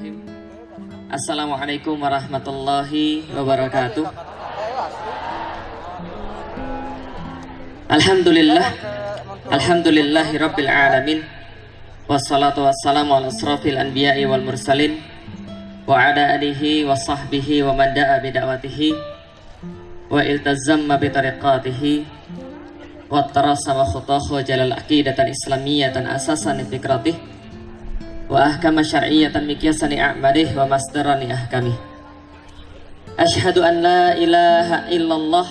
Bismillahirrahmanirrahim. Assalamualaikum warahmatullahi wabarakatuh. Alhamdulillahi rabbil alamin. Wassalatu wassalamu ala asrafil anbiya'i wal mursalin wa ala alihi wa sahbihi wa man da'a bida'watihi wa iltazamma bitariqatihi wa tarasama khutahu jalal aqidatan islamiyatan asasan fikratih wa ahkama syar'iyatan miqyasan a'malih wa masdarani ahkamih. Asyhadu an la ilaha illallah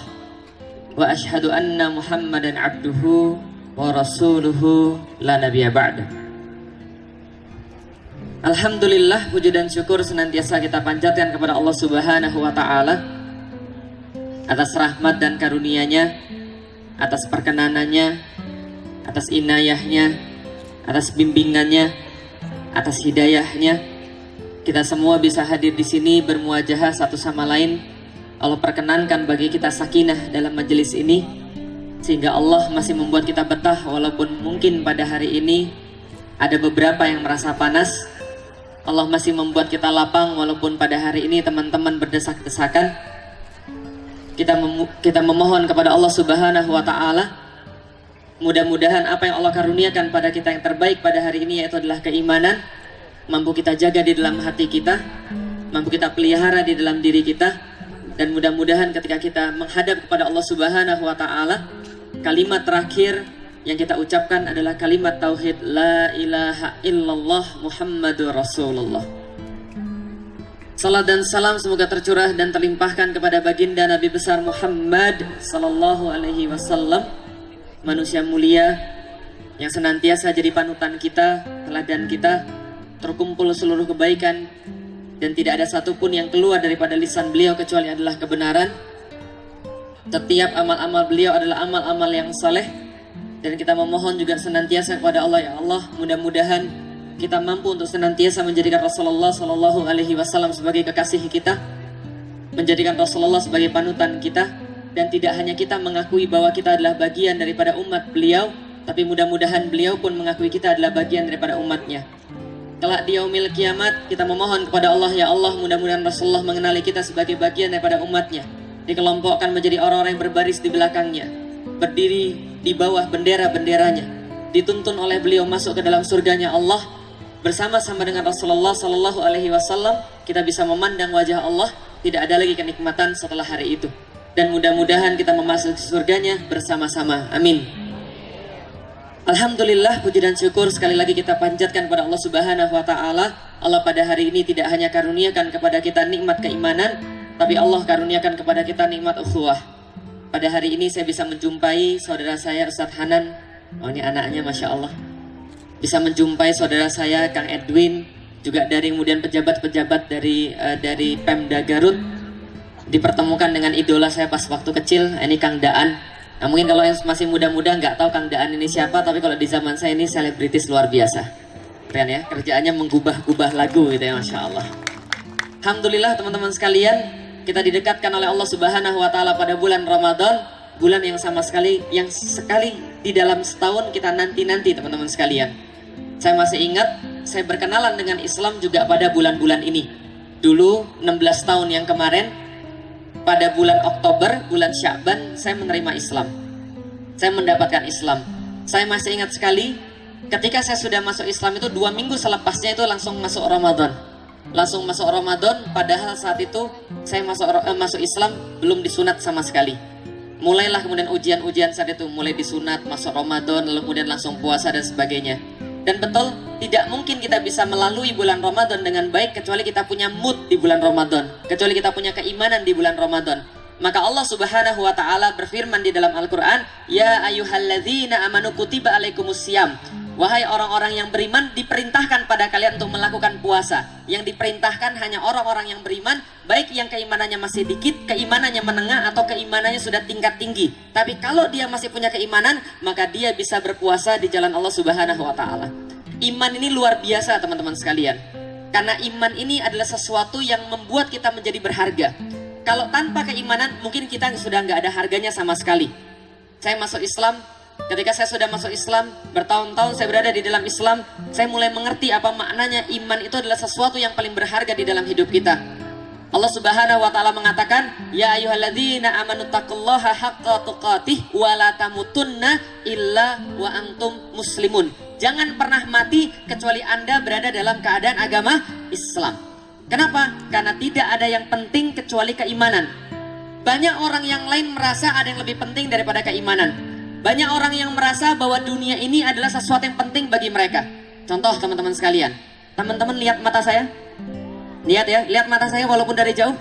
wa asyhadu anna muhammadan abduhu wa rasuluhu la nabiyya ba'da. Alhamdulillah, puji dan syukur senantiasa kita panjatkan kepada Allah Subhanahu wa ta'ala atas rahmat dan karunia-Nya, atas perkenanannya, atas inayahnya, atas bimbingannya, atas hidayahnya. Kita semua bisa hadir di sini bermuajahah satu sama lain. Allah perkenankan bagi kita sakinah dalam majelis ini, sehingga Allah masih membuat kita betah walaupun mungkin pada hari ini ada beberapa yang merasa panas. Allah masih membuat kita lapang walaupun pada hari ini teman-teman berdesak-desakan. Kita memohon kepada Allah Subhanahu wa ta'ala, mudah-mudahan apa yang Allah karuniakan pada kita yang terbaik pada hari ini, yaitu adalah keimanan, mampu kita jaga di dalam hati kita, mampu kita pelihara di dalam diri kita. Dan mudah-mudahan ketika kita menghadap kepada Allah Subhanahu wa ta'ala, kalimat terakhir yang kita ucapkan adalah kalimat tauhid la ilaha illallah Muhammadur Rasulullah. Salat dan salam semoga tercurah dan terlimpahkan kepada baginda Nabi besar Muhammad sallallahu alaihi wasallam, manusia mulia yang senantiasa jadi panutan kita, teladan kita, terkumpul seluruh kebaikan dan tidak ada satupun yang keluar daripada lisan beliau kecuali adalah kebenaran. Setiap amal-amal beliau adalah amal-amal yang saleh, dan kita memohon juga senantiasa kepada Allah, ya Allah, mudah-mudahan kita mampu untuk senantiasa menjadikan Rasulullah sallallahu alaihi wasallam sebagai kekasih kita, menjadikan Rasulullah sebagai panutan kita, dan tidak hanya kita mengakui bahwa kita adalah bagian daripada umat beliau, tapi mudah-mudahan beliau pun mengakui kita adalah bagian daripada umatnya. Kelak di yaumil kiamat kita memohon kepada Allah, ya Allah, mudah-mudahan Rasulullah mengenali kita sebagai bagian daripada umatnya, dikelompokkan menjadi orang-orang yang berbaris di belakangnya, berdiri di bawah bendera-benderanya, dituntun oleh beliau masuk ke dalam surganya Allah bersama-sama dengan Rasulullah sallallahu alaihi wasallam. Kita bisa memandang wajah Allah, tidak ada lagi kenikmatan setelah hari itu, dan mudah-mudahan kita memasuki surganya bersama-sama, amin. Alhamdulillah, puji dan syukur sekali lagi kita panjatkan kepada Allah Subhanahu wa ta'ala. Allah pada hari ini tidak hanya karuniakan kepada kita nikmat keimanan, tapi Allah karuniakan kepada kita nikmat ukhuwah. Pada hari ini saya bisa menjumpai saudara saya Ustadz Hanan. Oh, ini anaknya, Masya Allah. Bisa menjumpai saudara saya Kang Edwin, juga dari kemudian pejabat-pejabat dari Pemda Garut. Dipertemukan dengan idola saya pas waktu kecil, ini Kang Daan. Nah, mungkin kalau yang masih muda-muda nggak tahu Kang Daan ini siapa, tapi kalau di zaman saya ini selebritis luar biasa. Keren ya, kerjaannya menggubah-gubah lagu gitu ya, Masya Allah. Alhamdulillah teman-teman sekalian, kita didekatkan oleh Allah Subhanahu wa ta'ala pada bulan Ramadan, bulan yang sekali di dalam setahun kita nanti-nanti teman-teman sekalian. Saya masih ingat, saya berkenalan dengan Islam juga pada bulan-bulan ini. Dulu 16 tahun yang kemarin, pada bulan Oktober, bulan Sya'ban, saya menerima Islam. Saya mendapatkan Islam. Saya masih ingat sekali, ketika saya sudah masuk Islam itu 2 minggu selepasnya itu langsung masuk Ramadan. Langsung masuk Ramadan, padahal saat itu saya masuk Islam belum disunat sama sekali. Mulailah kemudian ujian-ujian saat itu, mulai disunat, masuk Ramadan, lalu kemudian langsung puasa dan sebagainya. Dan betul, tidak mungkin kita bisa melalui bulan Ramadan dengan baik kecuali kita punya mood di bulan Ramadan, kecuali kita punya keimanan di bulan Ramadan. Maka Allah Subhanahu wa ta'ala berfirman di dalam Al-Quran, ya ayyuhalladzina amanu kutiba alaikumusiyam. Wahai orang-orang yang beriman, diperintahkan pada kalian untuk melakukan puasa. Yang diperintahkan hanya orang-orang yang beriman, baik yang keimanannya masih dikit, keimanannya menengah, atau keimanannya sudah tingkat tinggi. Tapi kalau dia masih punya keimanan, maka dia bisa berpuasa di jalan Allah Subhanahu wa ta'ala. Iman ini luar biasa teman-teman sekalian. Karena iman ini adalah sesuatu yang membuat kita menjadi berharga. Kalau tanpa keimanan, mungkin kita sudah nggak ada harganya sama sekali. Saya masuk Islam Ketika saya sudah masuk Islam, bertahun-tahun saya berada di dalam Islam, saya mulai mengerti apa maknanya iman itu adalah sesuatu yang paling berharga di dalam hidup kita. Allah Subhanahu wa taala mengatakan, "Ya ayyuhalladzina amanu taqullaha haqqa tuqatih wa la tamutunna illa wa antum muslimun." Jangan pernah mati kecuali Anda berada dalam keadaan agama Islam. Kenapa? Karena tidak ada yang penting kecuali keimanan. Banyak orang yang lain merasa ada yang lebih penting daripada keimanan. Banyak orang yang merasa bahwa dunia ini adalah sesuatu yang penting bagi mereka. Contoh teman-teman sekalian, teman-teman lihat mata saya. Lihat ya, lihat mata saya walaupun dari jauh.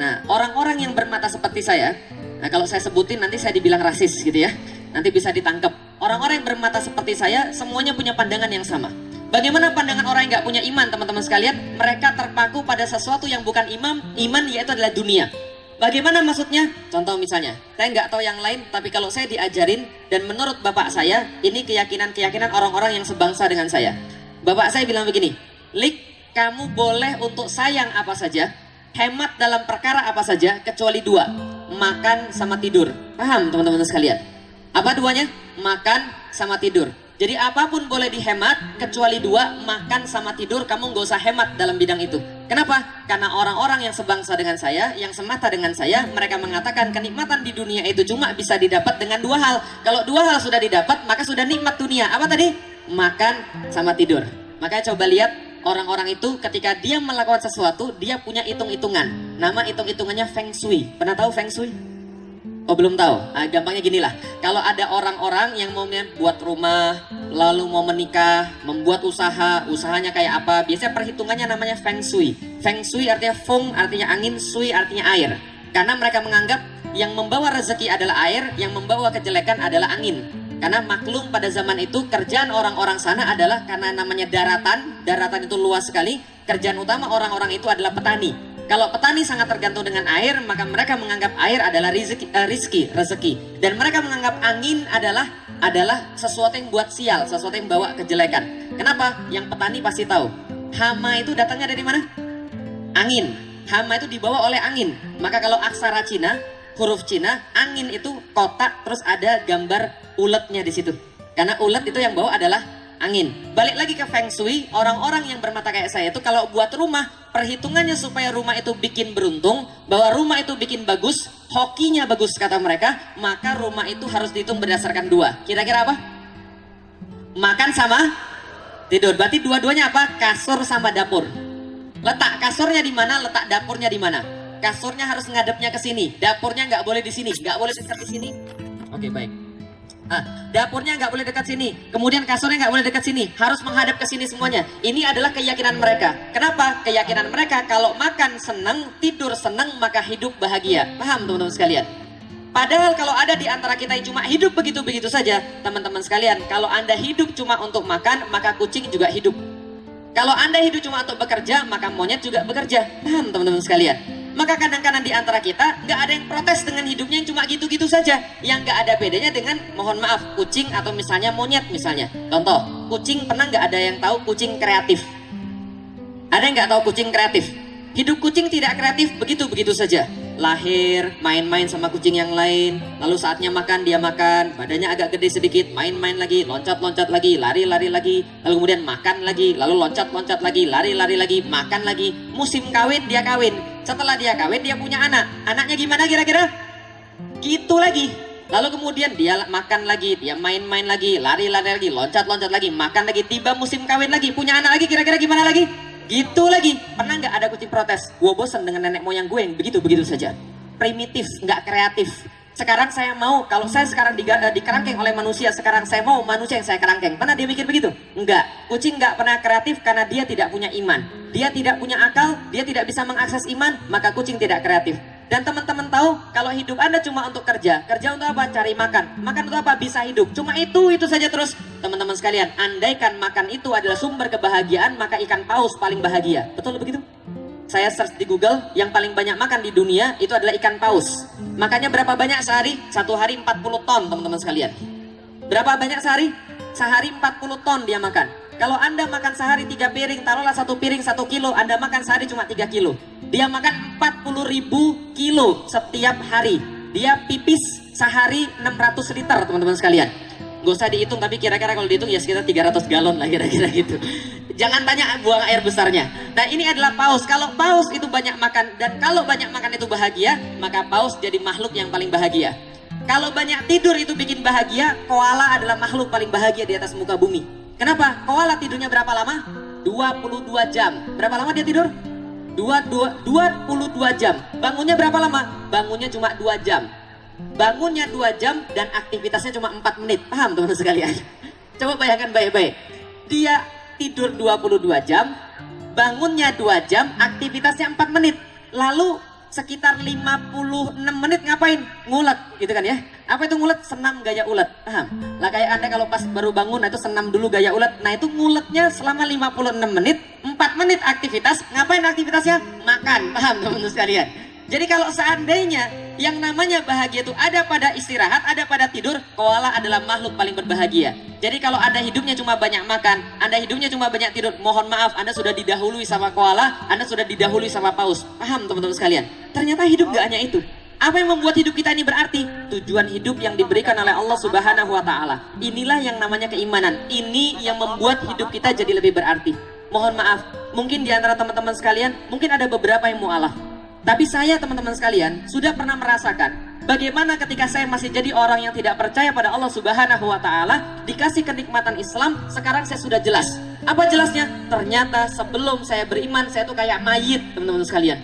Nah, orang-orang yang bermata seperti saya, nah kalau saya sebutin nanti saya dibilang rasis gitu ya. Nanti bisa ditangkap. Orang-orang yang bermata seperti saya semuanya punya pandangan yang sama. Bagaimana pandangan orang yang nggak punya iman, teman-teman sekalian? Mereka terpaku pada sesuatu yang bukan iman yaitu adalah dunia. Bagaimana maksudnya? Contoh misalnya, saya nggak tahu yang lain, tapi kalau saya diajarin dan menurut bapak saya, ini keyakinan orang-orang yang sebangsa dengan saya. Bapak saya bilang begini, Lik, kamu boleh untuk sayang apa saja, hemat dalam perkara apa saja, kecuali dua, makan sama tidur. Paham teman-teman sekalian? Apa duanya? Makan sama tidur. Jadi apapun boleh dihemat, kecuali dua, makan sama tidur, kamu nggak usah hemat dalam bidang itu. Kenapa? Karena orang-orang yang sebangsa dengan saya, yang semata dengan saya, mereka mengatakan kenikmatan di dunia itu cuma bisa didapat dengan dua hal. Kalau dua hal sudah didapat, maka sudah nikmat dunia. Apa tadi? Makan sama tidur. Makanya coba lihat orang-orang itu ketika dia melakukan sesuatu, dia punya hitung-hitungan. Nama hitung-hitungannya Feng Shui. Pernah tahu Feng Shui? Oh belum tahu? Gampangnya gini lah. Kalau ada orang-orang yang mau buat rumah, lalu mau menikah, membuat usaha, usahanya kayak apa, biasanya perhitungannya namanya Feng Shui. Feng Shui artinya Feng artinya angin, Shui artinya air. Karena mereka menganggap yang membawa rezeki adalah air, yang membawa kejelekan adalah angin. Karena maklum pada zaman itu kerjaan orang-orang sana adalah karena namanya daratan itu luas sekali. Kerjaan utama orang-orang itu adalah petani. Kalau petani sangat tergantung dengan air, maka mereka menganggap air adalah rezeki. Dan mereka menganggap angin adalah sesuatu yang buat sial, sesuatu yang bawa kejelekan. Kenapa? Yang petani pasti tahu. Hama itu datangnya dari mana? Angin. Hama itu dibawa oleh angin. Maka kalau aksara Cina, huruf Cina, angin itu kotak, terus ada gambar uletnya di situ. Karena ulet itu yang bawa adalah angin. Balik lagi ke Feng Shui, orang-orang yang bermata kayak saya itu kalau buat rumah, perhitungannya supaya rumah itu bikin beruntung, bahwa rumah itu bikin bagus, hokinya bagus kata mereka, maka rumah itu harus dihitung berdasarkan dua. Kira-kira apa? Makan sama tidur. Berarti dua-duanya apa? Kasur sama dapur. Letak kasurnya di mana, letak dapurnya di mana. Kasurnya harus ngadepnya ke sini, dapurnya nggak boleh di sini, nggak boleh dekat di sini. Oke, baik. Dapurnya nggak boleh dekat sini, kemudian kasurnya nggak boleh dekat sini, harus menghadap ke sini semuanya. Ini adalah keyakinan mereka. Kenapa? Keyakinan mereka kalau makan senang, tidur senang, maka hidup bahagia. Paham teman-teman sekalian? Padahal kalau ada di antara kita yang cuma hidup begitu-begitu saja, teman-teman sekalian, kalau Anda hidup cuma untuk makan, maka kucing juga hidup. Kalau Anda hidup cuma untuk bekerja, maka monyet juga bekerja. Paham teman-teman sekalian? Maka kadang-kadang di antara kita nggak ada yang protes dengan hidupnya yang cuma gitu-gitu saja. Yang nggak ada bedanya dengan, mohon maaf, kucing atau misalnya monyet misalnya. Contoh, kucing, pernah nggak ada yang tahu kucing kreatif? Ada yang nggak tahu kucing kreatif? Hidup kucing tidak kreatif, begitu-begitu saja. Lahir, main-main sama kucing yang lain, lalu saatnya makan, dia makan, badannya agak gede sedikit, main-main lagi, loncat-loncat lagi, lari-lari lagi, lalu kemudian makan lagi, lalu loncat-loncat lagi, lari-lari lagi, makan lagi. Musim kawin, dia kawin. Setelah dia kawin, dia punya anak. Anaknya gimana kira-kira? Gitu lagi. Lalu kemudian dia makan lagi, dia main-main lagi, lari-lari lagi, loncat-loncat lagi, makan lagi, tiba musim kawin lagi, punya anak lagi, kira-kira gimana lagi? Gitu lagi. Pernah nggak ada kucing protes? Gue bosan dengan nenek moyang gue yang begitu-begitu saja. Primitif, nggak kreatif. Sekarang saya mau, kalau saya sekarang dikerangkeng oleh manusia, sekarang saya mau manusia yang saya kerangkeng. Pernah dia mikir begitu? Enggak. Kucing nggak pernah kreatif karena dia tidak punya iman. Dia tidak punya akal, dia tidak bisa mengakses iman, maka kucing tidak kreatif. Dan teman-teman tahu, kalau hidup Anda cuma untuk kerja untuk apa? Cari makan. Makan untuk apa? Bisa hidup. Cuma itu saja terus. Teman-teman sekalian, andaikan makan itu adalah sumber kebahagiaan, maka ikan paus paling bahagia. Betul begitu? Saya search di Google, yang paling banyak makan di dunia itu adalah ikan paus. Makannya berapa banyak sehari? Satu hari 40 ton, teman-teman sekalian. Berapa banyak sehari? Sehari 40 ton dia makan. Kalau Anda makan sehari 3 piring, taruhlah 1 piring 1 kilo, Anda makan sehari cuma 3 kilo. Dia makan 40.000 kilo setiap hari. Dia pipis sehari 600 liter, teman-teman sekalian. Gak usah dihitung, tapi kira-kira kalau dihitung ya sekitar 300 galon lah kira-kira gitu. Jangan tanya buang air besarnya. Nah ini adalah paus. Kalau paus itu banyak makan, dan kalau banyak makan itu bahagia, maka paus jadi makhluk yang paling bahagia. Kalau banyak tidur itu bikin bahagia, koala adalah makhluk paling bahagia di atas muka bumi. Kenapa? Koala tidurnya berapa lama? 22 jam. Berapa lama dia tidur? 22 jam. Bangunnya berapa lama? Bangunnya cuma 2 jam. Bangunnya 2 jam dan aktivitasnya cuma 4 menit. Paham teman-teman sekalian? Coba bayangkan baik-baik. Dia tidur 22 jam, bangunnya 2 jam, aktivitasnya 4 menit. Lalu sekitar 56 menit ngapain? Ngulet gitu kan ya. Apa itu ngulet? Senam gaya ulet. Paham? Lah kayak Anda kalau pas baru bangun itu senam dulu gaya ulet. Nah itu nguletnya selama 56 menit, 4 menit aktivitas. Ngapain aktivitasnya? Makan. Paham teman-teman sekalian? Jadi kalau seandainya yang namanya bahagia itu ada pada istirahat, ada pada tidur, koala adalah makhluk paling berbahagia. Jadi kalau Anda hidupnya cuma banyak makan, Anda hidupnya cuma banyak tidur, mohon maaf, Anda sudah didahului sama koala, Anda sudah didahului sama paus. Paham teman-teman sekalian? Ternyata hidup gak hanya itu. Apa yang membuat hidup kita ini berarti? Tujuan hidup yang diberikan oleh Allah Subhanahu wa Ta'ala. Inilah yang namanya keimanan. Ini yang membuat hidup kita jadi lebih berarti. Mohon maaf, mungkin di antara teman-teman sekalian, mungkin ada beberapa yang mu'alaf. Tapi saya teman-teman sekalian sudah pernah merasakan bagaimana ketika saya masih jadi orang yang tidak percaya pada Allah Subhanahu wa Ta'ala, dikasih kenikmatan Islam, sekarang saya sudah jelas. Apa jelasnya? Ternyata sebelum saya beriman, saya tuh kayak mayit teman-teman sekalian.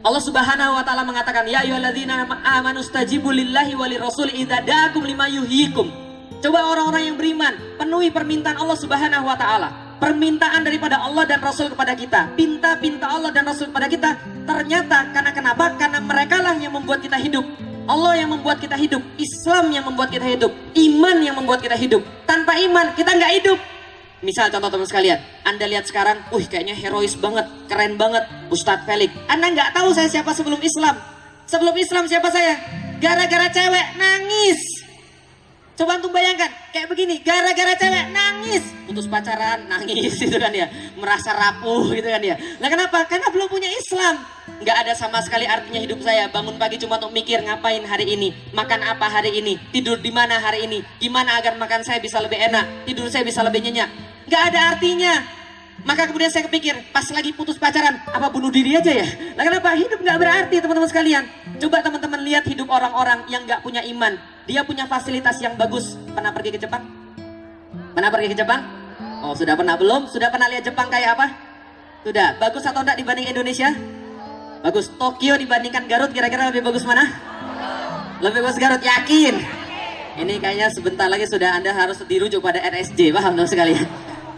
Allah Subhanahu wa Ta'ala mengatakan, ya ayyuhalladzina amanu stajibu lillahi walirrasul idza da'akum lima yuhyikum. Coba orang-orang yang beriman penuhi permintaan Allah Subhanahu wa Ta'ala. Permintaan daripada Allah dan Rasul kepada kita, pinta-pinta Allah dan Rasul kepada kita. Ternyata karena kenapa? Karena mereka lah yang membuat kita hidup. Allah yang membuat kita hidup, Islam yang membuat kita hidup, iman yang membuat kita hidup. Tanpa iman kita nggak hidup. Misal contoh teman sekalian, Anda lihat sekarang, kayaknya herois banget, keren banget, Ustadz Felix. Anda nggak tahu saya siapa sebelum Islam. Sebelum Islam siapa saya? Gara-gara cewek nangis. Coba antum bayangkan, kayak begini, gara-gara cewek nangis, putus pacaran, nangis gitu kan ya, merasa rapuh gitu kan ya. Nah kenapa? Karena belum punya Islam. Nggak ada sama sekali artinya hidup saya, bangun pagi cuma untuk mikir ngapain hari ini, makan apa hari ini, tidur di mana hari ini, gimana agar makan saya bisa lebih enak, tidur saya bisa lebih nyenyak. Nggak ada artinya. Maka kemudian saya kepikir, pas lagi putus pacaran, apa bunuh diri aja ya? Nah kenapa? Hidup nggak berarti teman-teman sekalian. Coba teman-teman lihat hidup orang-orang yang nggak punya iman. Dia punya fasilitas yang bagus. Pernah pergi ke Jepang? Pernah pergi ke Jepang? Oh sudah pernah belum? Sudah pernah lihat Jepang kayak apa? Sudah. Bagus atau enggak dibanding Indonesia? Bagus. Tokyo dibandingkan Garut kira-kira lebih bagus mana? Lebih bagus Garut, yakin? Ini kayaknya sebentar lagi sudah Anda harus dirujuk pada RSJ, paham dong sekalian?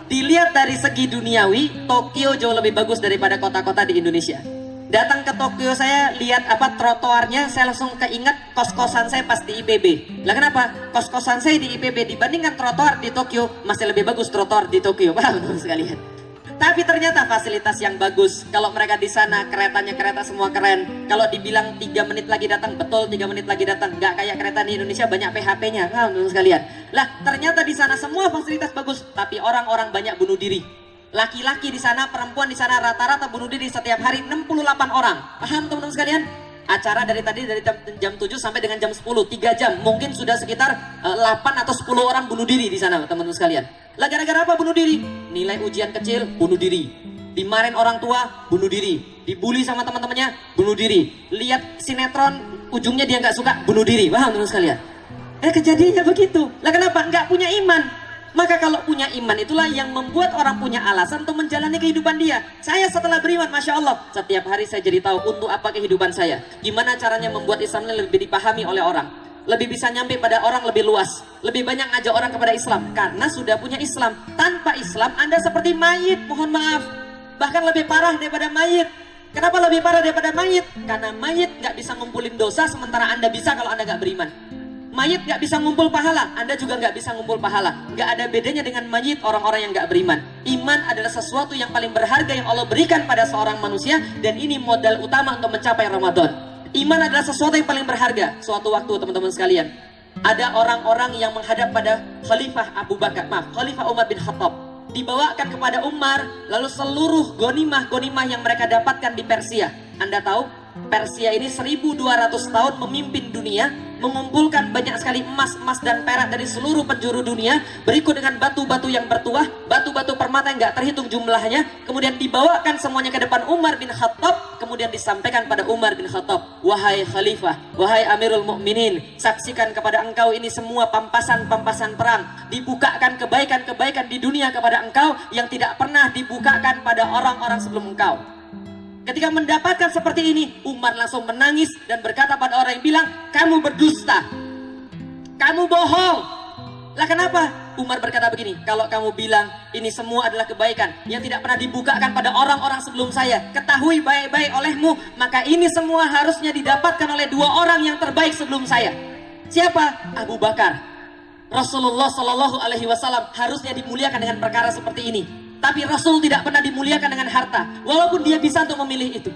Dilihat dari segi duniawi, Tokyo jauh lebih bagus daripada kota-kota di Indonesia. Datang ke Tokyo saya lihat trotoarnya, saya langsung keinget kos-kosan saya pas di IPB. Lah kenapa? Kos-kosan saya di IPB dibandingkan trotoar di Tokyo masih lebih bagus trotoar di Tokyo, paham teman sekalian? Tapi ternyata fasilitas yang bagus. Kalau mereka di sana keretanya kereta semua keren. Kalau dibilang 3 menit lagi datang, betul 3 menit lagi datang. Nggak kayak kereta di Indonesia banyak PHP-nya, paham teman sekalian? Lah ternyata di sana semua fasilitas bagus, tapi orang-orang banyak bunuh diri. Laki-laki di sana, perempuan di sana rata-rata bunuh diri setiap hari 68 orang. Paham teman-teman sekalian? Acara dari tadi dari jam 7 sampai dengan jam 10, 3 jam. Mungkin sudah sekitar 8 atau 10 orang bunuh diri di sana teman-teman sekalian. Lah gara-gara apa bunuh diri? Nilai ujian kecil, bunuh diri. Dimarahin orang tua, bunuh diri. Dibully sama teman-temannya, bunuh diri. Lihat sinetron, ujungnya dia nggak suka, bunuh diri. Paham teman sekalian? Kejadiannya begitu. Lah kenapa? Nggak punya iman. Maka kalau punya iman itulah yang membuat orang punya alasan untuk menjalani kehidupan dia. Saya setelah beriman, Masya Allah, setiap hari saya jadi tahu untuk apa kehidupan saya. Gimana caranya membuat Islam ini lebih dipahami oleh orang. Lebih bisa nyampe pada orang lebih luas. Lebih banyak ngajak orang kepada Islam. Karena sudah punya Islam. Tanpa Islam Anda seperti mayit, mohon maaf. Bahkan lebih parah daripada mayit. Kenapa lebih parah daripada mayit? Karena mayit gak bisa ngumpulin dosa, sementara Anda bisa kalau Anda gak beriman. Mayit gak bisa ngumpul pahala, Anda juga gak bisa ngumpul pahala. Gak ada bedanya dengan mayit orang-orang yang gak beriman. Iman adalah sesuatu yang paling berharga yang Allah berikan pada seorang manusia. Dan ini modal utama untuk mencapai Ramadan. Iman adalah sesuatu yang paling berharga. Suatu waktu teman-teman sekalian, ada orang-orang yang menghadap pada Khalifah Khalifah Umar bin Khattab. Dibawakan kepada Umar, lalu seluruh gonimah yang mereka dapatkan di Persia. Anda tahu, Persia ini 1200 tahun memimpin dunia. mengumpulkan banyak sekali emas dan perak dari seluruh penjuru dunia, berikut dengan batu-batu yang bertuah, batu-batu permata yang gak terhitung jumlahnya, kemudian dibawakan semuanya ke depan Umar bin Khattab, kemudian disampaikan pada Umar bin Khattab, wahai khalifah, wahai Amirul Mukminin, saksikan kepada engkau ini semua pampasan-pampasan perang, dibukakan kebaikan-kebaikan di dunia kepada engkau yang tidak pernah dibukakan pada orang-orang sebelum engkau. Ketika mendapatkan seperti ini, Umar langsung menangis dan berkata pada orang yang bilang, kamu berdusta, kamu bohong. Lah kenapa? Umar berkata begini, kalau kamu bilang ini semua adalah kebaikan yang tidak pernah dibukakan pada orang-orang sebelum saya, ketahui baik-baik olehmu, maka ini semua harusnya didapatkan oleh dua orang yang terbaik sebelum saya. Siapa? Abu Bakar. Rasulullah Shallallahu Alaihi Wasallam harusnya dimuliakan dengan perkara seperti ini. Tapi Rasul tidak pernah dimuliakan dengan harta, walaupun dia bisa untuk memilih itu.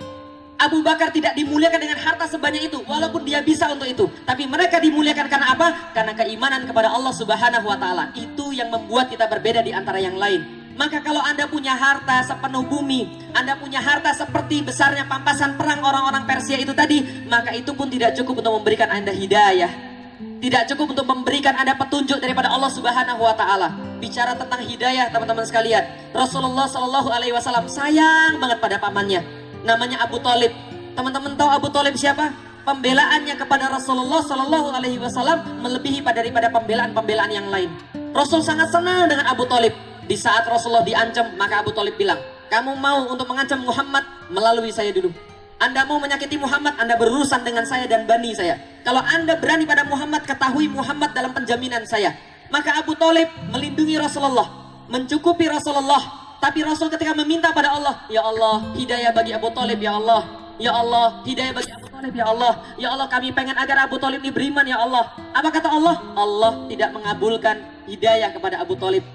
Abu Bakar tidak dimuliakan dengan harta sebanyak itu, walaupun dia bisa untuk itu. Tapi mereka dimuliakan karena apa? Karena keimanan kepada Allah Subhanahu wa Ta'ala. Itu yang membuat kita berbeda di antara yang lain. Maka kalau Anda punya harta sepenuh bumi, Anda punya harta seperti besarnya pampasan perang orang-orang Persia itu tadi, maka itu pun tidak cukup untuk memberikan Anda hidayah. Tidak cukup untuk memberikan Anda petunjuk daripada Allah Subhanahu wa Ta'ala. Bicara tentang hidayah, teman-teman sekalian, Rasulullah Shallallahu Alaihi Wasallam sayang banget pada pamannya, namanya Abu Thalib. Teman-teman tahu Abu Thalib siapa? Pembelaannya kepada Rasulullah Shallallahu Alaihi Wasallam melebihi daripada pembelaan-pembelaan yang lain. Rasul sangat senang dengan Abu Thalib. Di saat Rasulullah diancam, maka Abu Thalib bilang, kamu mau untuk mengancam Muhammad, melalui saya dulu. Anda mau menyakiti Muhammad, Anda berurusan dengan saya dan bani saya. Kalau Anda berani pada Muhammad, ketahui Muhammad dalam penjaminan saya. Maka Abu Thalib melindungi Rasulullah, mencukupi Rasulullah. Tapi Rasul ketika meminta pada Allah, ya Allah, hidayah bagi Abu Thalib ya Allah. Ya Allah, hidayah bagi Abu Thalib ya Allah. Ya Allah, kami pengen agar Abu Thalib ini beriman ya Allah. Apa kata Allah? Allah tidak mengabulkan hidayah kepada Abu Thalib.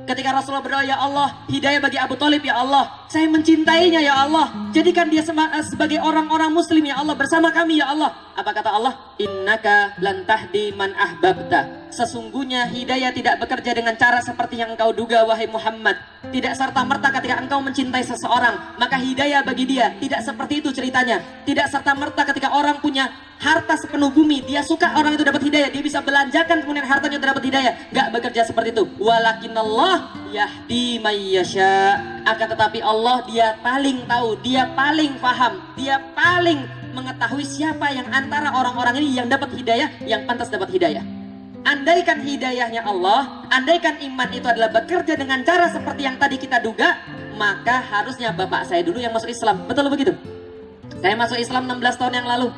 Ketika Rasulullah berdoa, ya Allah, hidayah bagi Abu Thalib ya Allah, saya mencintainya ya Allah, jadikan dia sebagai orang-orang muslim ya Allah, bersama kami ya Allah. Apa kata Allah? Innaka lan tahdi man ahbabta. Sesungguhnya hidayah tidak bekerja dengan cara seperti yang engkau duga wahai Muhammad. Tidak serta-merta ketika engkau mencintai seseorang maka hidayah bagi dia. Tidak seperti itu ceritanya. Tidak serta-merta ketika orang punya harta sepenuh bumi, dia suka orang itu dapat hidayah, dia bisa belanjakan kemudian hartanya itu dapat hidayah. Gak bekerja seperti itu. Walakinallah yahdi may yasha. Akan tetapi Allah, dia paling tahu, dia paling paham, dia paling mengetahui siapa yang antara orang-orang ini yang dapat hidayah, yang pantas dapat hidayah. Andaikan hidayahnya Allah, andaikan iman itu adalah bekerja dengan cara seperti yang tadi kita duga, maka harusnya bapak saya dulu yang masuk Islam. Betul begitu? Saya masuk Islam 16 tahun yang lalu,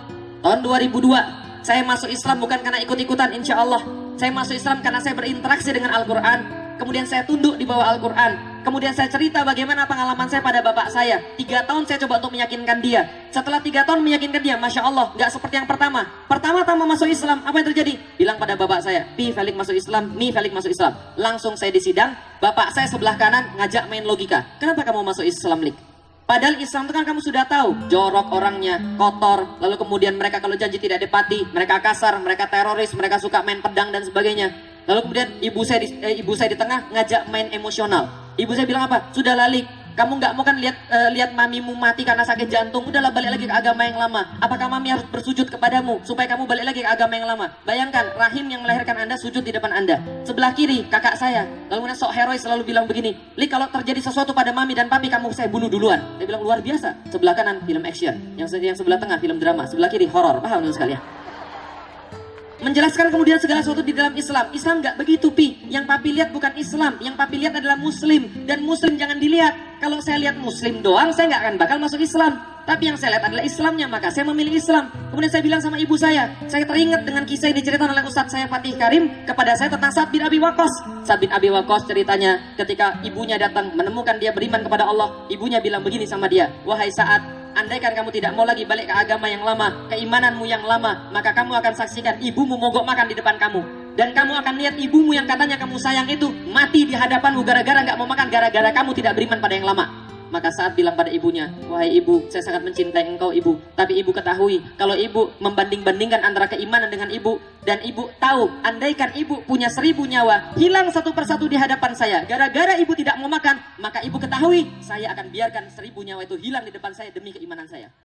tahun 2002. Saya masuk Islam bukan karena ikut-ikutan, insya Allah. Saya masuk Islam karena saya berinteraksi dengan Al-Quran. Kemudian saya tunduk di bawah Al-Quran. Kemudian saya cerita bagaimana pengalaman saya pada bapak saya. 3 tahun saya coba untuk meyakinkan dia. Setelah 3 tahun meyakinkan dia, Masya Allah, gak seperti yang pertama. Pertama-tama masuk Islam, apa yang terjadi? Bilang pada bapak saya, Pi Felix masuk Islam, Mi Felix masuk Islam. Langsung saya disidang, bapak saya sebelah kanan ngajak main logika. Kenapa kamu masuk Islam, Lik? Padahal Islam itu kan kamu sudah tahu, jorok orangnya, kotor, lalu kemudian mereka kalau janji tidak depati, mereka kasar, mereka teroris, mereka suka main pedang dan sebagainya. Lalu kemudian ibu saya di tengah ngajak main emosional. Ibu saya bilang apa? Sudah Lalik, kamu nggak mau kan lihat mamimu mati karena sakit jantung? Udahlah, balik lagi ke agama yang lama. Apakah mami harus bersujud kepadamu supaya kamu balik lagi ke agama yang lama? Bayangkan, rahim yang melahirkan Anda sujud di depan Anda. Sebelah kiri kakak saya. Lalu kemudian sok herois selalu bilang begini, Lik, kalau terjadi sesuatu pada mami dan papi, kamu saya bunuh duluan. Dia bilang luar biasa. Sebelah kanan film action, yang sebelah tengah film drama, sebelah kiri horor. Paham teman sekalian? Menjelaskan kemudian segala sesuatu di dalam Islam. Islam nggak begitu, Pi. Yang papi lihat bukan Islam, yang papi lihat adalah Muslim. Dan Muslim jangan dilihat. Kalau saya lihat Muslim doang, saya nggak akan bakal masuk Islam. Tapi yang saya lihat adalah Islamnya, maka saya memilih Islam. Kemudian saya bilang sama ibu saya teringat dengan kisah yang diceritakan oleh Ustadz saya Fatih Karim kepada saya tentang Sa'ad bin Abi Waqqas. Sa'ad bin Abi Waqqas ceritanya ketika ibunya datang menemukan dia beriman kepada Allah, ibunya bilang begini sama dia, wahai Sa'ad, andaikan kamu tidak mau lagi balik ke agama yang lama, keimananmu yang lama, maka kamu akan saksikan ibumu mogok makan di depan kamu. Dan kamu akan lihat ibumu yang katanya kamu sayang itu mati di hadapanmu gara-gara gak mau makan, gara-gara kamu tidak beriman pada yang lama. Maka Sa'ad bilang pada ibunya, wahai ibu, saya sangat mencintai engkau ibu. Tapi ibu ketahui, kalau ibu membanding-bandingkan antara keimanan dengan ibu, dan ibu tahu, andaikan ibu punya 1000 nyawa, hilang satu persatu di hadapan saya, gara-gara ibu tidak mau makan, maka ibu ketahui, saya akan biarkan 1000 nyawa itu hilang di depan saya demi keimanan saya.